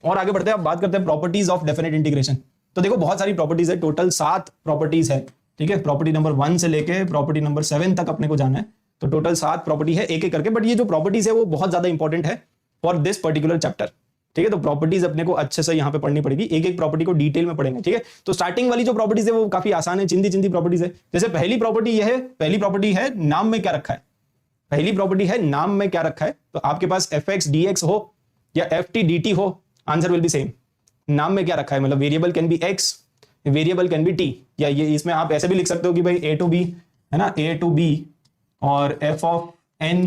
और आगे बढ़ते हैं, अब बात करते हैं प्रॉपर्टीज ऑफ डेफिनेट इंटीग्रेशन। तो देखो बहुत सारी प्रॉपर्टीज है, टोटल 7 प्रॉपर्टीज है, ठीक है। प्रॉपर्टी नंबर 1 से लेके प्रॉपर्टी नंबर 7 तक अपने को जाना है, तो टोटल 7 प्रॉपर्टी है एक एक करके। बट ये जो प्रॉपर्टीज है वो बहुत ज्यादा इंपॉर्टेंट है फॉर दिस पर्टिकुलर चैप्टर, ठीक है। तो प्रॉपर्टीज अपने को अच्छे से यहाँ पे पढ़नी पड़ेगी, एक एक प्रॉपर्टी को डिटेल में पढ़ेंगे, ठीक है। तो स्टार्टिंग वाली जो प्रॉपर्टीज है वो काफी आसान है, चिंदी चिंदी प्रॉपर्टीज है। जैसे पहली प्रॉपर्टी ये है, पहली प्रॉपर्टी है नाम में क्या रखा है। पहली प्रॉपर्टी है नाम में क्या रखा है, तो आपके पास fx dx हो या ft dt हो, आंसर विल बी सेम। नाम में क्या रखा है मतलब variable can be x, variable can be t, या ये इसमें आप ऐसे भी लिख सकते हो कि भाई a to b है ना, a to b और f of n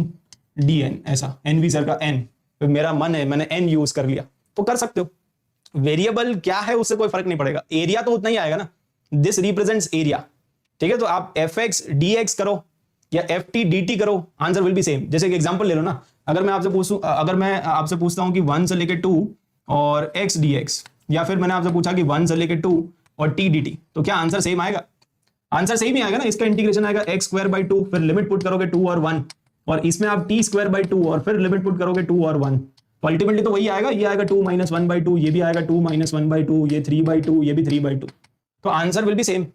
dn, ऐसा n भी सर का n, तो मेरा मन है मैंने n यूज कर लिया तो कर सकते हो। वेरिएबल क्या है उससे कोई फर्क नहीं पड़ेगा, एरिया तो उतना ही आएगा ना, दिस रिप्रेजेंट्स एरिया, ठीक है। तो आप fx dx करो या ft dt करो, आंसर विल बी सेम। जैसे एक एग्जांपल ले लो ना, अगर मैं आपसे पूछता हूं कि 1 से लेके 2 और x dx, या फिर मैंने आपसे पूछा कि 1 से लेके 2 और t dt, तो क्या आंसर सेम आएगा? आंसर सेम ही आएगा ना। इसका इंटीग्रेशन आएगा x स्क्वायर बाई 2, फिर लिमिट पुट करोगे 2 और 1, और इसमें आप t स्क्वायर बाई 2 और फिर लिमिट पुट करोगे 2 और 1, तो अल्टीमेटली तो वही आएगा, ये आएगा 2 माइनस 1 बाई 2, ये भी आएगा 2 माइनस 1 बाई 2, ये 3 बाई 2, ये भी 3 बाई 2, तो आंसर विल बी सेम,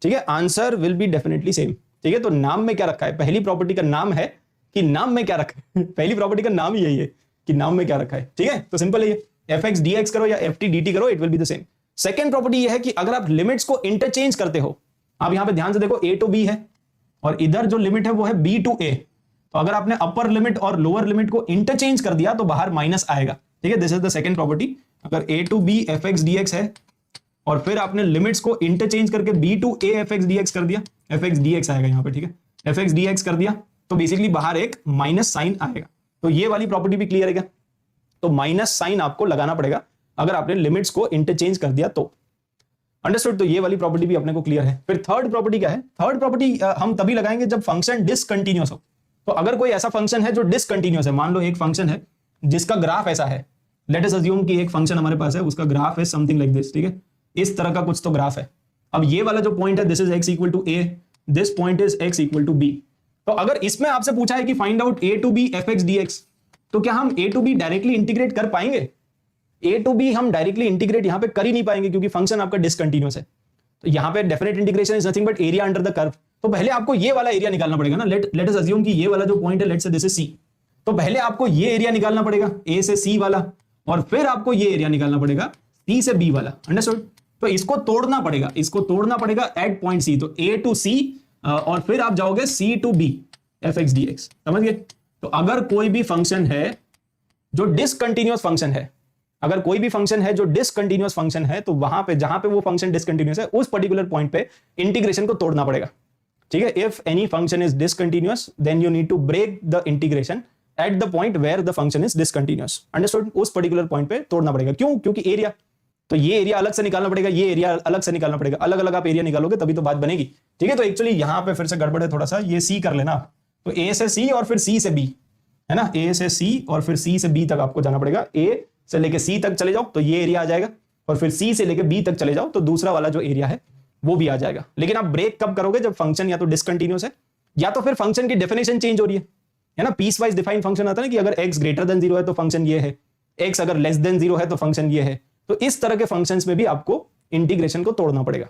ठीक है। Answer will be definitely same, ठीक है। तो नाम में क्या रखा है, पहली प्रॉपर्टी का नाम है कि नाम में क्या रखा है पहली प्रॉपर्टी का नाम ही यही है कि नाम में क्या रखा है, ठीक है। तो सिंपल है ये, fx dx करो या ft dt करो, it will be the same. Second property ये है कि अगर आप लिमिट्स को इंटरचेंज करते हो, आप यहां पे ध्यान से देखो a टू b है और इधर जो लिमिट है वो है b टू a, तो अगर आपने अपर लिमिट और लोअर लिमिट को इंटरचेंज कर दिया तो बाहर माइनस आएगा, ठीक है। This is the second property. अगर a to b fx dx है और फिर आपने लिमिट्स को इंटरचेंज करके b to a fx dx कर दिया, fx dx आएगा यहाँ पे, ठीक है। fx dx कर दिया तो बेसिकली बाहर एक माइनस साइन आएगा, तो ये वाली प्रॉपर्टी भी क्लियर है क्या? तो माइनस साइन आपको लगाना पड़ेगा अगर आपने लिमिट्स को इंटरचेंज कर दिया तो। अंडरस्टूड? तो ये वाली प्रॉपर्टी भी अपने को क्लियर है। फिर थर्ड प्रॉपर्टी क्या है? थर्ड प्रॉपर्टी हम तभी लगाएंगे जब फंक्शन डिसकंटिन्यूअस हो। तो अगर कोई ऐसा फंक्शन है जो डिसकंटिन्यूअस है, मान लो एक फंक्शन है जिसका ग्राफ ऐसा है, लेट अस अज्यूम कि एक फंक्शन हमारे पास है, उसका ग्राफ है समथिंग लाइक दिस, ठीक है। इस तरह का कुछ तो ग्राफ है। अब ये वाला जो पॉइंट है, this is x equal to a, this point is x equal to b। तो अगर इसमें आपसे पूछा है कि find out a to b fx dx, तो क्या हम a to b directly integrate कर पाएंगे? a टू b हम डायरेक्टली इंटीग्रेट यहां पे कर ही नहीं पाएंगे क्योंकि फंक्शन आपका डिसकंटिन्यूअस है। तो यहां पे definite integration is nothing but area under the curve. तो पहले आपको ये वाला एरिया निकालना पड़ेगा ना। लेट अस अज्यूम कि ये वाला जो पॉइंट है, let's say this is c, तो पहले आपको ये एरिया निकालना पड़ेगा a से c वाला, और फिर आपको ये एरिया निकालना पड़ेगा c से b वाला। अंडरस्टूड? तो इसको तोड़ना पड़ेगा, इसको तोड़ना पड़ेगा एट पॉइंट सी, तो a टू c और फिर आप जाओगे c to b fx dx। समझ गए? तो अगर कोई भी फंक्शन है जो डिसकंटिन्यूअस फंक्शन है, अगर कोई भी फंक्शन है जो डिसकंटिन्यूअस फंक्शन है, तो वहां पे जहां पे वो फंक्शन डिसकंटिन्यूअस है उस पर्टिकुलर पॉइंट पे इंटीग्रेशन को तोड़ना पड़ेगा, ठीक है। If any function is discontinuous then you need to break the integration at the point where the function is discontinuous. Understood? उस पर्टिकुलर पॉइंट पे तोड़ना पड़ेगा। क्यों? क्योंकि एरिया, तो ये एरिया अलग से निकालना पड़ेगा, ये एरिया अलग से निकालना पड़ेगा, अलग अलग आप एरिया निकालोगे तभी तो बात बनेगी, ठीक है। तो एक्चुअली यहां पे फिर से गड़बड़ है थोड़ा सा, ये सी कर लेना, तो ए से सी और फिर सी से बी, है ना, ए से सी और फिर सी से बी तक आपको जाना पड़ेगा। ए से लेके सी तक चले जाओ तो ये एरिया आ जाएगा, और फिर सी से लेके बी तक चले जाओ तो दूसरा वाला जो एरिया है वो भी आ जाएगा। लेकिन आप ब्रेक कब करोगे? जब फंक्शन या तो डिसकंटिन्यूअस है या तो फिर फंक्शन की डेफिनेशन चेंज हो रही है ना। पीस वाइज डिफाइन फंक्शन आता है ना कि अगर x ग्रेटर देन 0 है तो फंक्शन ये है, x अगर लेस देन 0 है तो फंक्शन ये है। तो इस तरह के फंक्शंस में भी आपको इंटीग्रेशन को तोड़ना पड़ेगा।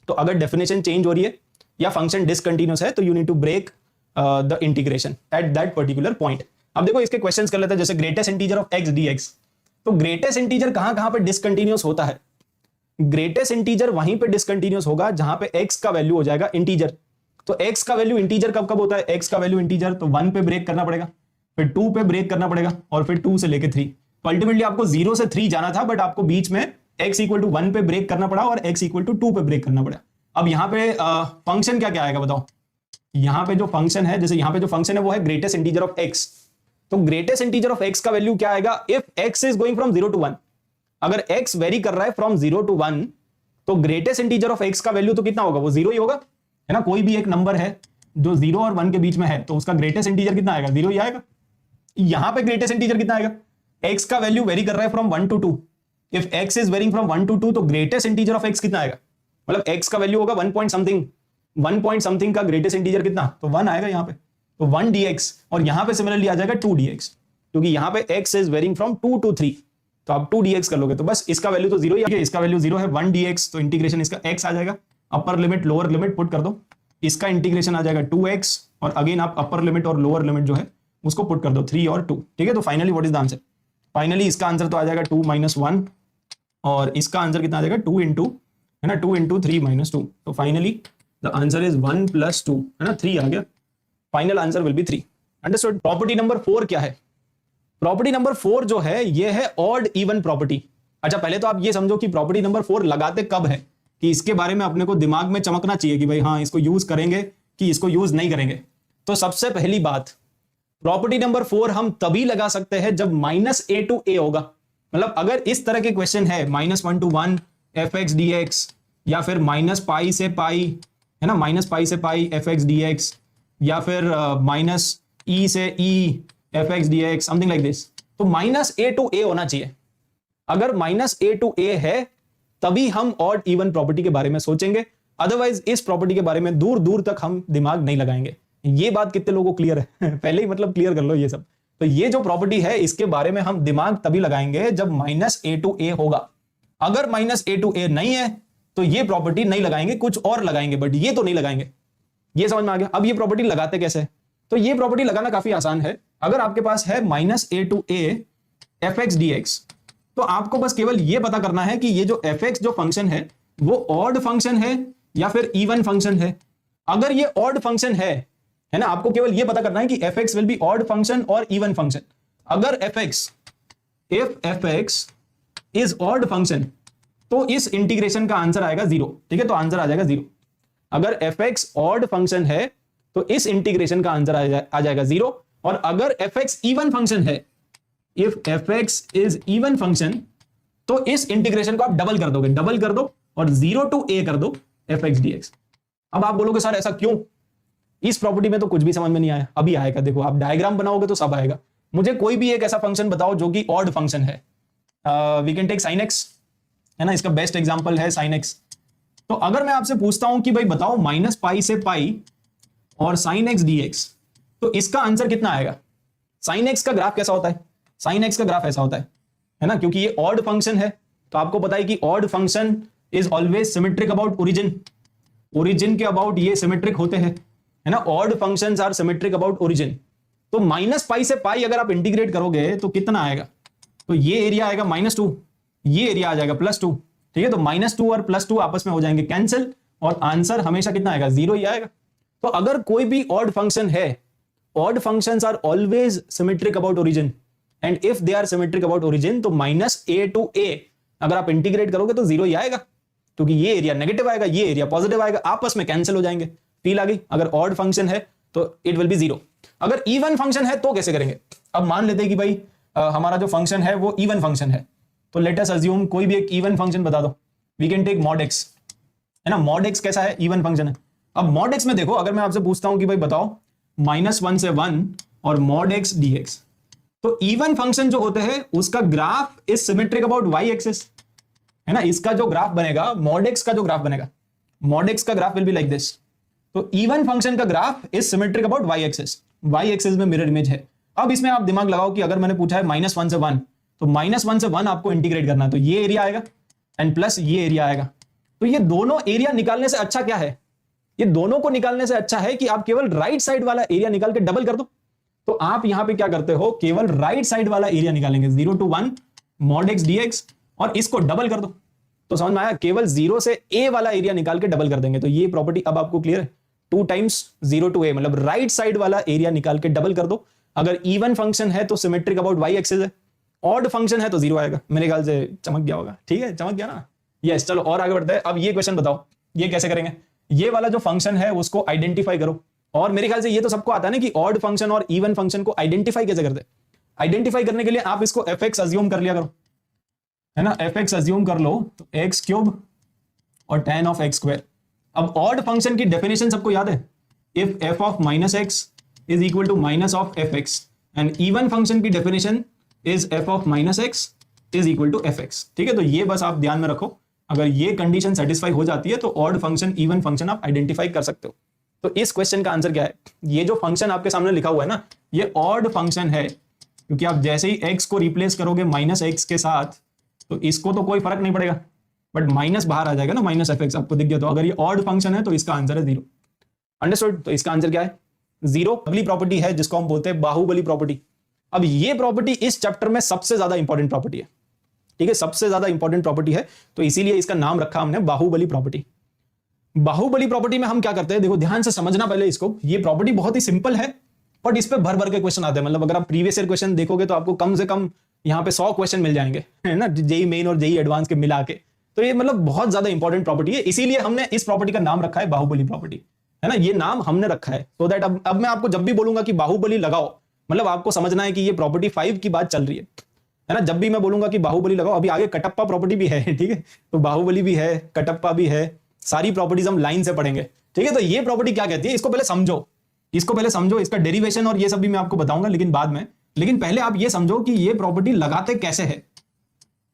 तो अगर डेफिनेशन चेंज हो रही है या फंक्शन डिसकंटिन्यूअस है तो you need to break the integration at that particular point. अब देखो इसके क्वेश्चंस कर लेते हैं, जैसे greatest integer of x dx। तो ग्रेटेस्ट इंटीजर कहां पे डिसकंटिन्यूअस होता है? ग्रेटेस्ट इंटीजर वहीं पे डिसकंटिन्यूअस होगा जहां पे x का वैल्यू हो जाएगा इंटीजर। तो x का वैल्यू इंटीजर कब कब होता है? x का वैल्यू इंटीजर तो 1 पे ब्रेक करना पड़ेगा, फिर 2 पे ब्रेक करना पड़ेगा, और फिर 2 से लेके 3। तो अल्टीमेटली आपको 0 से 3 जाना था, बट आपको बीच में x इक्वल टू 1 पे ब्रेक करना पड़ा और x इक्वल टू 2 पे ब्रेक करना पड़ा। अब यहाँ पे फंक्शन क्या क्या आएगा बताओ? यहाँ पे जो फंक्शन है, जैसे यहाँ पे जो फंक्शन है वो है ग्रेटेस्ट इंटीजर ऑफ x। तो ग्रेटेस्ट इंटीजर ऑफ x का वैल्यू क्या आएगा? If x is going from 0 to 1, अगर x वेरी कर रहा है फ्रॉम 0 टू 1, तो ग्रेटेस्ट इंटीजर ऑफ x का वैल्यू तो कितना होगा? वो 0 ही होगा, है ना। कोई भी एक नंबर है जो 0 और 1 के बीच में है तो उसका ग्रेटेस्ट इंटीजर कितना आएगा? 0 ही आएगा। यहां पे ग्रेटेस्ट इंटीजर कितना आएगा? x का वैल्यू वेरी कर रहा है from 1 to 2। If x is varying from 1 to 2 तो ग्रेटेस्ट इंटीजर ऑफ x कितना आएगा? मतलब x का वैल्यू होगा 1 पॉइंट समथिंग का ग्रेटेस्ट इंटीजर कितना? तो 1 आएगा यहाँ पे, तो 1 dx, और यहां पे सिमिलरली आ जाएगा 2 dx, क्योंकि यहां पे x is varying from 2 to 3, तो आप 2dx कर लोगे, तो बस इसका वैल्यू तो 0 ही है, इसका वैल्यू 0 है, 1dx, तो इंटीग्रेशन इसका x आ जाएगा, upper limit lower limit put कर दो, इसका इंटीग्रेशन आ जाएगा 2x, और अगेन आप अपर लिमिट और लोअर लिमिट जो है उसको पुट कर दो 3 और 2, ठीक है। तो finally what is the answer? Finally इसका आंसर तो आ जाएगा 2 - 1, और इसका आंसर कितना आ जाएगा 2 इंटू, है ना, 2 इंटू 3 - 2, तो फाइनली द आंसर इज 1 + 2, है ना, 3 आ गया, final answer will be 3। Understood? Property number 4 क्या है? प्रॉपर्टी नंबर 4 जो है ये है ऑड इवन प्रॉपर्टी। अच्छा, पहले तो आप ये समझो कि प्रॉपर्टी नंबर 4 लगाते कब है, कि इसके बारे में अपने को दिमाग में चमकना चाहिए कि भाई हाँ इसको यूज करेंगे कि इसको यूज नहीं करेंगे। तो सबसे पहली बात, प्रॉपर्टी नंबर 4 हम तभी लगा सकते हैं जब -a to a होगा। मतलब अगर इस तरह के क्वेश्चन है -1 to 1 fx dx, या फिर -π से π, है ना, -π से π fx dx, या फिर -e से e fx dx, something like this, तो -a to a होना चाहिए। अगर -a to a है तभी हम ऑड इवन प्रॉपर्टी के बारे में सोचेंगे, अदरवाइज इस प्रॉपर्टी के बारे में दूर दूर तक हम दिमाग नहीं लगाएंगे। ये बात कितने लोगों को क्लियर है? पहले ही मतलब क्लियर कर लो ये सब। तो ये जो प्रॉपर्टी है इसके बारे में हम दिमाग तभी लगाएंगे जब -a to a होगा। अगर -a to a नहीं है तो ये प्रॉपर्टी नहीं लगाएंगे, कुछ और लगाएंगे, बट ये तो नहीं लगाएंगे। ये समझ में आ गया? अब ये प्रॉपर्टी लगाते कैसे है? तो ये प्रॉपर्टी लगाना काफी आसान है। अगर आपके पास है -a to a fx dx, तो आपको बस केवल ये पता करना है कि ये जो fx जो फंक्शन है वो ऑड फंक्शन है या फिर इवन फंक्शन है। अगर ये ऑड फंक्शन है ना, आपको केवल ये पता करना है कि fx will be odd function और इवन फंक्शन। अगर if fx is odd function तो इस इंटीग्रेशन का आंसर आएगा 0, ठीक है, तो आंसर आ जाएगा 0। अगर fx ऑड फंक्शन है तो इस इंटीग्रेशन का आंसर आ जाएगा 0, और अगर fx इवन फंक्शन है, if fx is even function, तो इस इंटीग्रेशन को आप डबल कर दोगे, डबल कर दो और 0 to a कर दो fx dx। अब आप बोलोगे सर ऐसा क्यों? इस प्रॉपर्टी में तो कुछ भी समझ में नहीं आया, अभी आएगा, देखो आप डायग्राम बनाओगे तो सब आएगा। मुझे कोई भी एक ऐसा फंक्शन बताओ जो कि ऑड फंक्शन है। We can take sin x, है ना, इसका बेस्ट एग्जांपल है sin x। तो अगर मैं आपसे पूछता हूं कि भाई बताओ -π से π और sin x dx, तो इसका आंसर कितना आएगा? sin x का ग्राफ कैसा होता है? sin x का ग्राफ ऐसा होता है ना, क्योंकि ये ऑड फंक्शन है, तो आपको पता है कि odd function is always symmetric about origin. Origin के अबाउट ये सिमेट्रिक होते हैं, है ना, odd functions are symmetric about origin. तो -π से π अगर आप इंटीग्रेट करोगे तो कितना आएगा? तो ये एरिया आएगा -2, ये एरिया आ जाएगा +2, ठीक है। तो -2 और +2 आपस में हो जाएंगे कैंसिल, और आंसर हमेशा कितना आएगा? 0 ही आएगा। तो अगर कोई भी ऑड फंक्शन है, odd functions are always symmetric about origin, and if they are symmetric about origin तो -a to a अगर आप इंटीग्रेट करोगे तो 0 ही आएगा, क्योंकि ये एरिया नेगेटिव आएगा, ये एरिया पॉजिटिव आएगा, आपस में कैंसिल हो जाएंगे। फील आ गई? अगर ऑड फंक्शन है तो इट विल बी 0। अगर इवन फंक्शन है तो कैसे करेंगे? अब मान लेते हैं कि भाई हमारा जो फंक्शन है वो इवन फंक्शन है, तो लेट अस अज्यूम कोई भी एक इवन फंक्शन बता दो। We can take mod x, है ना, mod x कैसा है? इवन फंक्शन है। अब mod x में देखो, अगर मैं आपसे पूछता हूं कि भाई बताओ -1 से 1 और mod x dx, तो इवन फंक्शन जो होते हैं उसका graph is symmetric about y axis, है ना। इसका जो ग्राफ बनेगा, mod x का जो ग्राफ बनेगा, mod x का graph will be like this. तो इवन फंक्शन का graph is symmetric about y axis, y axis में मिरर इमेज है। अब इसमें आप दिमाग लगाओ कि अगर मैंने पूछा है -1 से 1, तो -1 से 1 आपको इंटीग्रेट करना है, तो ये एरिया आएगा एंड प्लस ये एरिया आएगा। तो ये दोनों एरिया निकालने से अच्छा क्या है? ये दोनों को निकालने से अच्छा है कि आप केवल राइट साइड वाला एरिया निकाल के डबल कर दो। तो आप यहां पे क्या करते हो, केवल राइट साइड वाला एरिया निकालेंगे, 0 to 1 mod x dx, और इसको डबल कर दो। तो समझ में आया? केवल 0 से a वाला एरिया निकाल के डबल कर देंगे। तो ये प्रॉपर्टी अब आपको क्लियर है? 2 times 0 to a, मतलब राइट साइड वाला एरिया निकाल के डबल कर दो। अगर इवन फंक्शन है तो सिमेट्रिक अबाउट y एक्सिस है, ऑड फंक्शन है तो 0 आएगा। मेरे ख्याल से चमक गया होगा, ठीक है, चमक गया ना? यस, चलो और आगे बढ़ते हैं। अब ये क्वेश्चन बताओ, ये कैसे करेंगे? ये वाला जो फंक्शन है उसको आइडेंटिफाई करो, और मेरे ख्याल से ये तो सबको आता है ना कि ऑड फंक्शन और इवन फंक्शन को आइडेंटिफाई कैसे करते हैं। आइडेंटिफाई करने के लिए आप इसको fx अज्यूम कर लिया करो, है ना, fx अज्यूम कर लो तो x³ और tan of x²। अब ऑड फंक्शन की डेफिनेशन सबको याद है, if f of -x is equal to minus of fx, and even function की definition is f of -x is equal to fx, ठीक है। तो ये बस आप ध्यान में रखो, अगर ये कंडीशन सेटिस्फाई हो जाती है तो ऑड फंक्शन इवन फंक्शन आप आइडेंटिफाई कर सकते हो। तो इस क्वेश्चन का आंसर क्या है? ये जो फंक्शन आपके सामने लिखा हुआ है ना, ये ऑड फंक्शन है, क्योंकि आप जैसे ही x को रिप्लेस करोगे माइनस एक्स के साथ तो इसको तो कोई फर्क नहीं पड़ेगा, बट माइनस बाहर आ जाएगा ना, माइनस एफ एक्स आपको दिख गया। तो अगर ये ऑड फंक्शन है तो इसका आंसर है 0। अंडरस्टूड? तो इसका आंसर क्या है 0। अगली प्रॉपर्टी है जिसको हम बोलते हैं बाहुबली प्रॉपर्टी। अब ये प्रॉपर्टी इस चैप्टर में सबसे ज्यादा इंपॉर्टेंट प्रॉपर्टी है, ठीक है, सबसे ज्यादा इंपॉर्टेंट प्रॉपर्टी है, तो इसीलिए इसका नाम रखा हमने बाहुबली प्रॉपर्टी। बाहुबली प्रॉपर्टी में हम क्या करते हैं, देखो ध्यान से समझना पहले इसको। ये प्रॉपर्टी बहुत ही सिंपल है, बट इस पे भर भर के क्वेश्चन आते हैं। मतलब अगर आप प्रीवियस ईयर क्वेश्चन देखोगे तो आपको कम से कम यहाँ पे 100 क्वेश्चन मिल जाएंगे, है ना, जेई मेन और जेई एडवांस के मिला के। तो ये मतलब बहुत ज्यादा इंपॉर्टेंट प्रॉपर्टी है, इसीलिए हमने इस प्रॉपर्टी का नाम रखा है बाहुबली प्रॉपर्टी, है ना। ये नाम हमने रखा है सो दैट अब मैं आपको जब भी बोलूंगा कि बाहुबली लगाओ, मतलब आपको समझना है कि ये प्रॉपर्टी 5 की बात चल रही है ना। जब भी मैं बोलूंगा कि बाहुबली लगाओ, अभी आगे कटप्पा प्रॉपर्टी भी है, ठीक है, तो बाहुबली भी है, कटप्पा भी है, सारी प्रॉपर्टीज हम लाइन से पढ़ेंगे, ठीक है। तो ये प्रॉपर्टी क्या कहती है, इसको पहले समझो, इसका डेरिवेशन और ये सब भी मैं आपको बताऊंगा लेकिन बाद में। लेकिन पहले आप ये समझो कि ये प्रॉपर्टी लगाते कैसे है,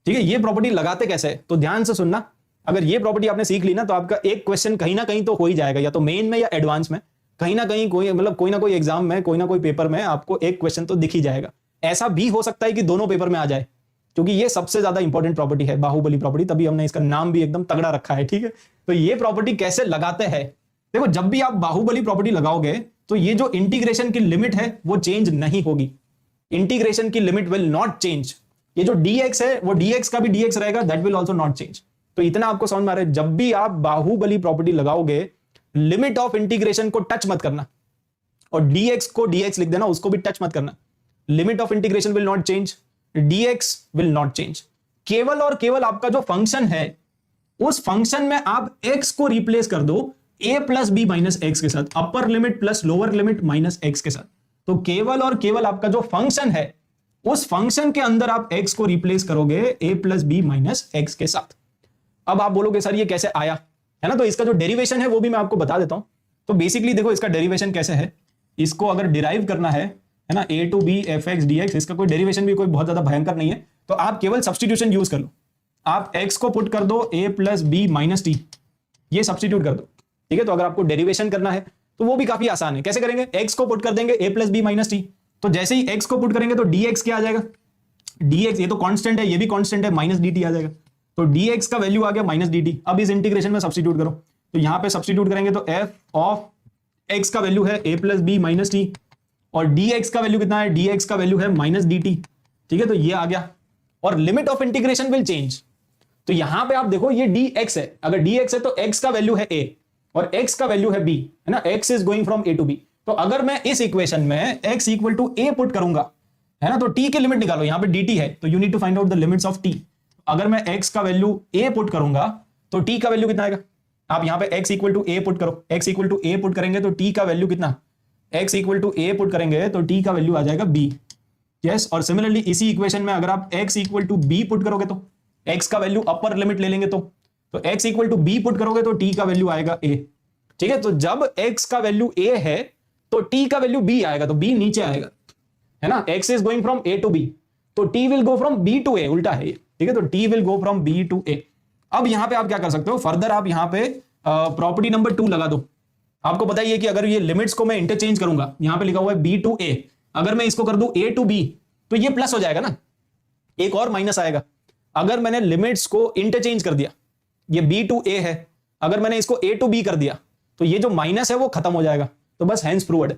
ठीक है, ये प्रॉपर्टी लगाते कैसे है। तो ध्यान से सुनना, अगर ये प्रॉपर्टी आपने सीख ली ना तो आपका एक क्वेश्चन कहीं ना कहीं तो हो ही जाएगा, या तो मेन में या एडवांस में, कहीं ना कहीं कोई मतलब कोई ना कोई एग्जाम में, कोई ना कोई पेपर में आपको एक क्वेश्चन तो दिख ही जाएगा। ऐसा भी हो सकता है कि दोनों पेपर में आ जाए, क्योंकि ये सबसे ज्यादा इंपॉर्टेंट प्रॉपर्टी है बाहुबली प्रॉपर्टी, तभी हमने इसका नाम भी एकदम तगड़ा रखा है, ठीक है। तो ये प्रॉपर्टी कैसे लगाते हैं, देखो जब भी आप बाहुबली प्रॉपर्टी लगाओगे तो ये जो इंटीग्रेशन की लिमिट है वो चेंज नहीं होगी, इंटीग्रेशन की लिमिट विल नॉट चेंज। ये जो dx है वो dx का भी dx रहेगा, that will also not change. तो इतना आपको समझ में आ रहा है, जब भी आप बाहुबली प्रॉपर्टी लगाओगे लिमिट ऑफ इंटीग्रेशन को टच मत करना, और dx को dx लिख देना, उसको भी टच मत करना। Limit of integration will not change, dx will not change. केवल और केवल आपका जो फंक्शन है उस फंक्शन में आप x को रिप्लेस कर दो a plus B minus X के साथ, upper limit plus lower limit minus X के साथ। तो केवल और केवल आपका जो फंक्शन है उस फंक्शन के अंदर आप x को रिप्लेस करोगे a plus B minus X के साथ। अब आप बोलोगे सर ये कैसे आया, है ना, तो इसका जो डेरिवेशन है वो भी मैं आपको बता देता हूं। तो बेसिकली देखो इसका डेरिवेशन कैसे है, इसको अगर डिराइव करना है ना, a to B F X D X, इसका कोई डेरिवेशन भी कोई बहुत ज्यादा भयंकर नहीं है। तो आप केवल सब्सटीट्यूशन यूज कर लो, आप x को पुट कर दो a plus B minus T, ये सब्सटीट्यूट कर दो, ठीक है। तो अगर आपको डेरिवेशन करना है तो वो भी काफी आसान है। कैसे करेंगे, x को पुट कर देंगे a plus B minus T, तो जैसे ही x को पुट करेंगे तो dx क्या आ जाएगा, dx ये तो कांस्टेंट है, ये भी कांस्टेंट है, माइनस dt आ जाएगा। तो dx का वैल्यू आ गया माइनस dt। अब इस इंटीग्रेशन में सब्स्टिट्यूट करो, तो यहां पे सब्स्टिट्यूट करेंगे तो f ऑफ x का वैल्यू है a plus B minus T, और dx का वैल्यू कितना है, dx का वैल्यू है माइनस dt, ठीक है। तो ये आ गया, और limit of integration will change. तो यहां पे आप देखो ये dx है, अगर dx है तो x का वैल्यू है a और x का वैल्यू है b, है ना, x is going from a to b। तो अगर मैं इस इक्वेशन में x equal to a put करूंगा, है ना, तो t की लिमिट निकालो, यहां पे dt है तो you need to find out the limits of t। अगर मैं x का वैल्यू a पुट करूंगा तो t का वैल्यू कितना आएगा, आप यहां पे x equal to a put करो, x equal to a put करेंगे तो t का वैल्यू कितना, x equal to a put करेंगे तो t का वैल्यू आ जाएगा b, यस। और सिमिलरली इसी इक्वेशन में अगर आप x equal to b put करोगे तो x का वैल्यू अपर लिमिट ले लेंगे तो x equal to b put करोगे तो t का वैल्यू आएगा a, ठीक है। तो जब x का वैल्यू a है तो t का वैल्यू b आएगा, तो b नीचे आएगा, है ना, x is going from a to b, तो t will go from b to a, उल्टा है ये, ठीक है। तो t will go from b to a। अब यहां पे आप क्या कर सकते हो, फर्दर आप यहां पे प्रॉपर्टी नंबर 2 लगा दो। आपको पता ही है कि अगर ये लिमिट्स को मैं इंटरचेंज करूंगा, यहां पे लिखा हुआ है b टू a, अगर मैं इसको कर दूं a टू b तो ये प्लस हो जाएगा ना, एक और माइनस आएगा। अगर मैंने लिमिट्स को इंटरचेंज कर दिया, ये b टू a है, अगर मैंने इसको a टू b कर दिया तो ये जो माइनस है वो खत्म हो जाएगा। तो बस हैंस प्रूव्ड,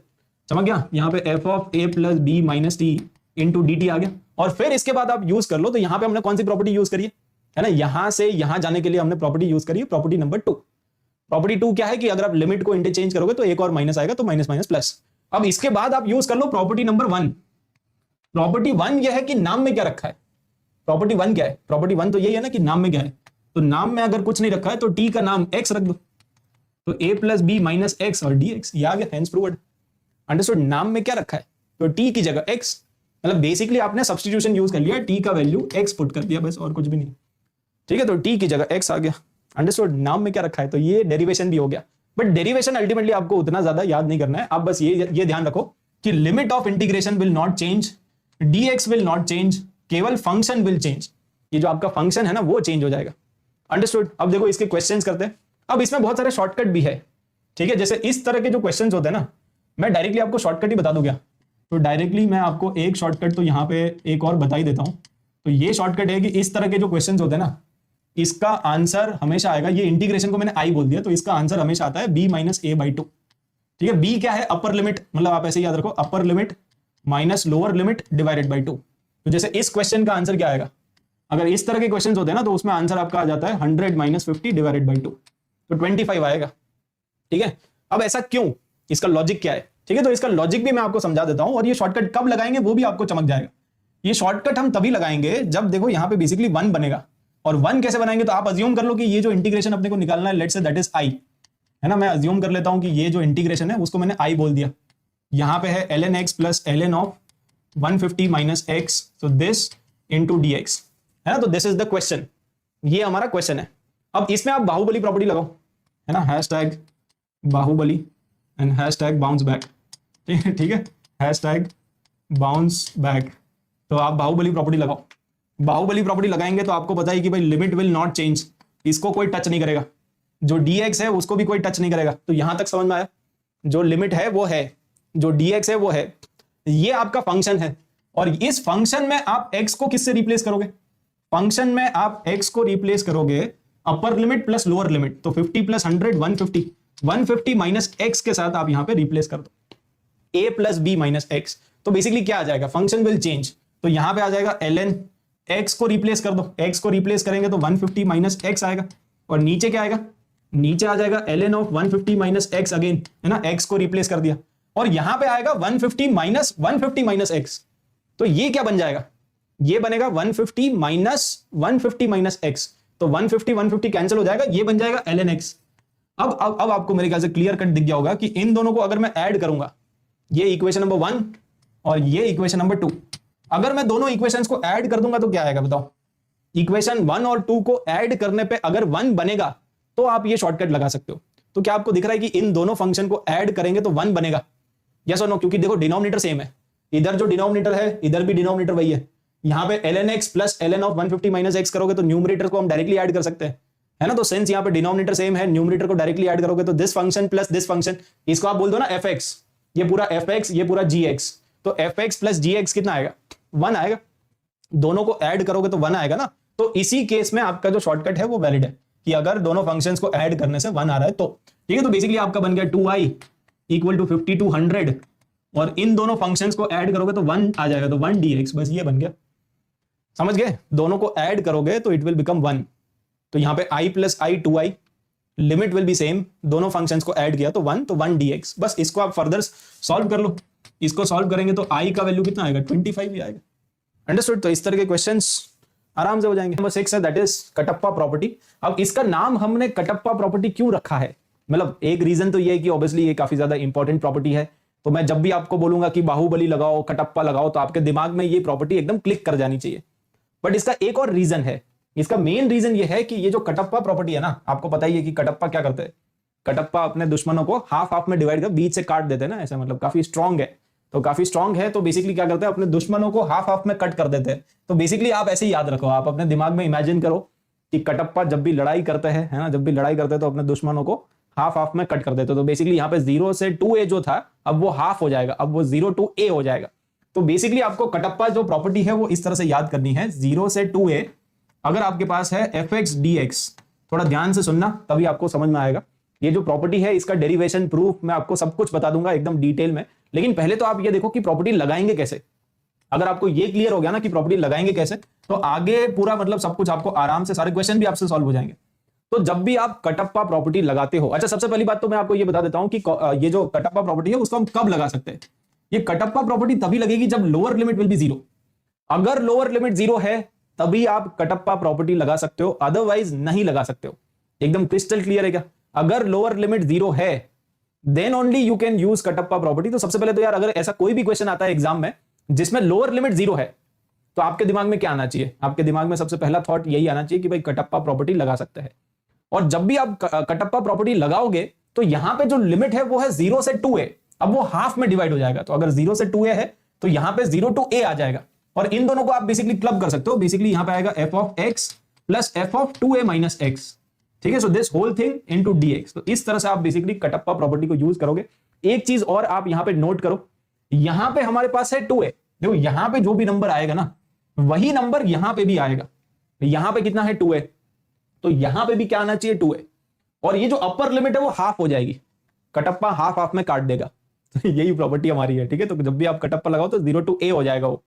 समझ गया, यहां पे f of a plus B minus T into D T आ गया। और फिर इसके बाद आप यूज कर लो, तो यहां पे हमने कौन सी प्रॉपर्टी यूज करी है ना, यहां से यहां जाने के लिए हमने प्रॉपर्टी यूज करी है, प्रॉपर्टी नंबर 2। प्रॉपर्टी 2 क्या है कि अगर आप लिमिट को इंटरचेंज करोगे तो एक और माइनस आएगा, तो माइनस माइनस प्लस। अब इसके बाद आप यूज कर लो प्रॉपर्टी नंबर 1। प्रॉपर्टी 1 यह है कि नाम में क्या रखा है, प्रॉपर्टी 1 क्या है, प्रॉपर्टी 1 तो यही है ना कि नाम में क्या है, तो नाम में अगर कुछ नहीं रखा है तो t का नाम x रख दो, तो a plus B minus X और dx, ये आ गया, हैंस प्रूव्ड। अंडरस्टूड, नाम में क्या रखा है तो t की जगह x, मतलब बेसिकली आपने सब्स्टिट्यूशन यूज कर लिया, t का वैल्यू x पुट कर दिया, बस और कुछ भी नहीं, ठीक है। तो t की जगह x आ गया। अंडरस्टूड, नाम में क्या रखा है, तो ये डेरिवेशन भी हो गया। बट डेरिवेशन अल्टीमेटली आपको उतना ज्यादा याद नहीं करना है, आप बस ये ध्यान रखो कि limit of integration will not change, dx will not change, केवल फंक्शन विल चेंज, ये जो आपका फंक्शन है ना वो चेंज हो जाएगा। अंडरस्टूड। अब देखो इसके क्वेश्चंस करते हैं। अब इसमें बहुत सारे शॉर्टकट भी है, ठीक है, जैसे इस तरह के जो क्वेश्चंस होते हैं ना, मैं डायरेक्टली आपको शॉर्टकट ही बता दूं क्या, तो डायरेक्टली मैं आपको एक शॉर्टकट तो यहाँ पे एक और बता ही देता हूँ। तो ये शॉर्टकट है कि इस तरह के जो क्वेश्चंस होते हैं ना, इसका आंसर हमेशा आएगा, ये इंटीग्रेशन को मैंने आई बोल दिया, तो इसका आंसर हमेशा आता है b minus A by two. ठीक है, b क्या है, अपर लिमिट, मतलब आप ऐसे याद रखो, upper limit minus lower limit divided by two. तो जैसे इस क्वेश्चन का आंसर क्या आएगा, अगर इस तरह के क्वेश्चन होते हैं ना, तो उसमें आंसर आपका आ जाता है 100 माइनस 50 डिवाइडेड बाई टू, तो 25 आएगा। ठीक है, अब ऐसा क्यों, इसका लॉजिक क्या है। ठीक है, तो इसका लॉजिक भी मैं आपको समझा देता हूं, और ये शॉर्टकट कब लगाएंगे वो भी आपको चमक जाएगा। ये शॉर्टकट हम तभी लगाएंगे जब देखो यहां पे बेसिकली 1 बनेगा, और 1 कैसे बनाएंगे, तो आप अज्यूम कर लो कि ये जो इंटीग्रेशन अपने को निकालना है, let's say that is I, है ना। मैं अज्यूम कर लेता हूं कि ये जो इंटीग्रेशन है उसको मैंने आई बोल दिया। यहां पे है ln x plus ln of 150 minus x, तो दिस इंटू डी एक्स, है ना। तो दिस इज द क्वेश्चन, ये हमारा क्वेश्चन है। अब इसमें आप बाहुबली प्रॉपर्टी लगाओ, है ना, hashtag Baahubali and hashtag bounce back. ठीक है, हैशटैग बाउंस बैक, तो आप बाहुबली प्रॉपर्टी लगाओ। बाहुबली प्रॉपर्टी लगाएंगे तो आपको पता है कि भाई लिमिट विल नॉट चेंज, इसको कोई टच नहीं करेगा, जो dx है उसको भी कोई टच नहीं करेगा। तो यहां तक समझ में आया, जो लिमिट है वो है, जो dx है वो है, ये आपका फंक्शन है। और इस फंक्शन में आप x को किससे रिप्लेस करोगे, फंक्शन में आप x को रिप्लेस करोगे अपर लिमिट प्लस लोअर लिमिट, तो 50 प्लस 100 150, 150 माइनस x के साथ आप यहां पे रिप्लेस कर दो a plus b minus x। तो बेसिकली क्या आ जाएगा, फंक्शन विल चेंज, तो यहां पे आ जाएगा ln x को रिप्लेस कर दो, x को रिप्लेस करेंगे तो 150 माइनस x आएगा, और नीचे क्या आएगा, नीचे आ जाएगा ln of 150 minus x again, है ना, x को रिप्लेस कर दिया, और यहां पे आएगा 150 माइनस x। तो ये क्या बन जाएगा, ये बनेगा 150 माइनस x, तो 150 कैंसिल हो जाएगा, ये बन जाएगा ln x। अब आपको मेरे ख्याल से क्लियर कट दिख गया होगा कि इन दोनों को अगर मैं ऐड करूंगा, ये इक्वेशन नंबर 1 और ये इक्वेशन नंबर 2, अगर मैं दोनों इक्वेशंस को ऐड कर दूंगा तो क्या आएगा बताओ, इक्वेशन 1 और 2 को ऐड करने पे अगर 1 बनेगा तो आप ये शॉर्टकट लगा सकते हो। तो क्या आपको दिख रहा है कि इन दोनों फंक्शन को ऐड करेंगे तो 1 बनेगा, यस और नो, क्योंकि देखो डिनोमिनेटर सेम है, इधर जो डिनोमिनेटर है इधर भी डिनोमिनेटर वही है। यहां पे ln x plus ln of 150 minus x करोगे तो न्यूमरेटर को हम डायरेक्टली ऐड कर सकते हैं, है ना। तो सिंस यहां पे डिनोमिनेटर सेम है, न्यूमरेटर को डायरेक्टली ऐड करोगे तो this function plus this function, इसको आप बोल दो ना fx, ये पूरा fx, ये पूरा gx, तो fx प्लस gx कितना आएगा, 1 आएगा। दोनों को ऐड करोगे तो 1 आएगा ना। तो इसी केस में आपका जो शॉर्टकट है वो वैलिड है, कि अगर दोनों फंक्शंस को ऐड करने से 1 आ रहा है तो। ठीक है, तो बेसिकली आपका बन गया 2i इक्वल टू 50 to 100, और इन दोनों फंक्शंस को ऐड करोगे तो 1 आ जाएगा, तो 1 dx, बस ये बन गया। समझ गए, दोनों को ऐड करोगे तो इट विल बिकम 1। तो यहां पे i plus i 2i, limit will be same, दोनों फंक्शंस को ऐड किया तो 1, तो 1 dx। बस इसको आप फर्दर सॉल्व कर लो, इसको सॉल्व करेंगे तो i का वैल्यू कितना आएगा, 25 ही आएगा। अंडरस्टूड, तो इस तरह के क्वेश्चंस आराम से हो जाएंगे। नंबर 6 है दैट इज कटप्पा प्रॉपर्टी। अब इसका नाम हमने कटप्पा प्रॉपर्टी क्यों रखा है, मतलब एक रीजन तो ये है कि ऑब्वियसली ये काफी ज्यादा इंपॉर्टेंट प्रॉपर्टी है। तो मैं जब भी आपको बोलूंगा कि बाहुबली लगाओ, कटप्पा लगाओ, तो आपके दिमाग में ये प्रॉपर्टी एकदम क्लिक कर जानी चाहिए। बट इसका एक और रीजन है, इसका मेन रीजन ये है कि ये जो कटप्पा प्रॉपर्टी है ना, आपको पता ही है कि कटप्पा क्या करते हैं, कटप्पा अपने दुश्मनों को हाफ हाफ में डिवाइड कर बीच से काट देते हैं ना, ऐसा मतलब काफी स्ट्रांग है। तो काफी स्ट्रांग है तो बेसिकली क्या करते हैं, अपने दुश्मनों को हाफ हाफ में कट कर देते हैं। तो बेसिकली आप ऐसे ही याद रखो, आप अपने दिमाग में इमेजिन करो कि कटप्पा जब भी लड़ाई करते हैं, है ना, जब भी लड़ाई करते हैं तो अपने दुश्मनों को हाफ हाफ में कट कर देते हैं। तो बेसिकली यहाँ पे 0 से 2a जो था अब वो हाफ हो जाएगा, अब वो 0 to a हो जाएगा। तो बेसिकली आपको कटप्पा जो प्रॉपर्टी है वो इस तरह से याद करनी है, 0 से 2a अगर आपके पास है fx dx, थोड़ा ध्यान से सुनना तभी आपको समझ में आएगा। ये जो प्रॉपर्टी है इसका डेरिवेशन प्रूफ मैं आपको सब कुछ बता दूंगा एकदम डिटेल में, लेकिन पहले तो आप ये देखो कि प्रॉपर्टी लगाएंगे कैसे। अगर आपको ये क्लियर हो गया ना कि प्रॉपर्टी लगाएंगे कैसे, तो आगे पूरा मतलब सब कुछ आपको आराम से, सारे क्वेश्चन भी आपसे सॉल्व हो जाएंगे। तो जब भी आप कटप्पा प्रॉपर्टी लगाते हो, अच्छा सबसे पहली बात तो मैं आपको ये बता देता हूं कि ये जो कटप्पा प्रॉपर्टी है उसको हम कब लगा सकते हैं। ये कटप्पा प्रॉपर्टी तभी लगेगी जब लोअर लिमिट विल बी 0। अगर लोअर लिमिट 0 है तभी आप कटप्पा प्रॉपर्टी लगा सकते हो, अदरवाइज नहीं लगा सकते हो। एकदम क्रिस्टल क्लियर है क्या? अगर लोअर लिमिट 0 है then only you can use Kattappa property. तो सबसे पहले तो यार अगर ऐसा कोई भी क्वेश्चन आता है एग्जाम में जिसमें लोअर लिमिट 0 है तो आपके दिमाग में क्या आना चाहिए? आपके दिमाग में सबसे पहला थॉट यही आना चाहिए कि भाई कटप्पा प्रॉपर्टी लगा सकते हैं। और जब भी आप कटप्पा प्रॉपर्टी लगाओगे तो यहां पे जो लिमिट है वो है 0 से 2a, अब वो हाफ में डिवाइड हो जाएगा। तो अगर 0 से 2a है तो यहां पे 0 to a आ जाएगा, और इन दोनों को आप बेसिकली क्लब कर सकते हो। बेसिकली यहां पे आएगा f of x plus f of 2a minus x, ठीक है। So this whole thing into dx। तो इस तरह से आप बेसिकली कटप्पा प्रॉपर्टी को यूज करोगे। एक चीज और आप यहां पे नोट करो, यहां पे हमारे पास है 2a। देखो यहां पे जो भी नंबर आएगा ना वही नंबर यहां पे भी आएगा। यहां पे कितना है 2a, तो यहां पे भी क्या आना चाहिए 2a। और ये जो अपर लिमिट है वो हाफ हो जाएगी, कटप्पा हाफ हाफ में काट देगा। तो यही प्रॉपर्टी हमारी है, ठीक है। तो जब भी आप कटप्पा लगाओ तो 0 to a हो जाएगा वो।